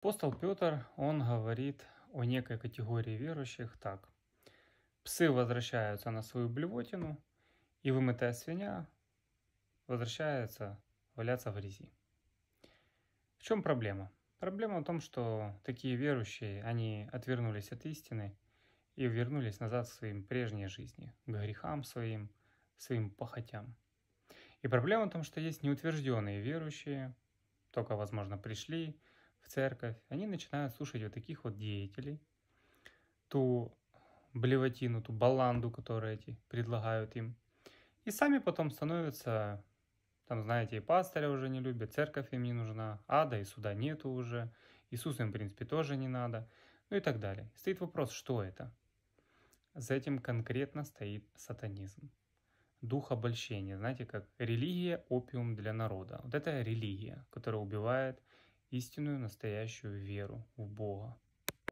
Апостол Петр, он говорит о некой категории верующих так. Псы возвращаются на свою блевотину, и вымытая свинья возвращается валяться в грязи. В чем проблема? Проблема в том, что такие верующие, они отвернулись от истины и вернулись назад к своим прежней жизни, к грехам своим похотям. И проблема в том, что есть неутвержденные верующие, только, возможно, пришли в церковь, они начинают слушать вот таких вот деятелей, ту блевотину, ту баланду, которую эти предлагают им. И сами потом становятся, там, знаете, и пастыря уже не любят, церковь им не нужна, ада и суда нету уже, Иисусу им, в принципе, тоже не надо, ну и так далее. Стоит вопрос, что это? За этим конкретно стоит сатанизм. Дух обольщения, знаете, как религия – опиум для народа. Вот это религия, которая убивает истинную, настоящую веру в Бога.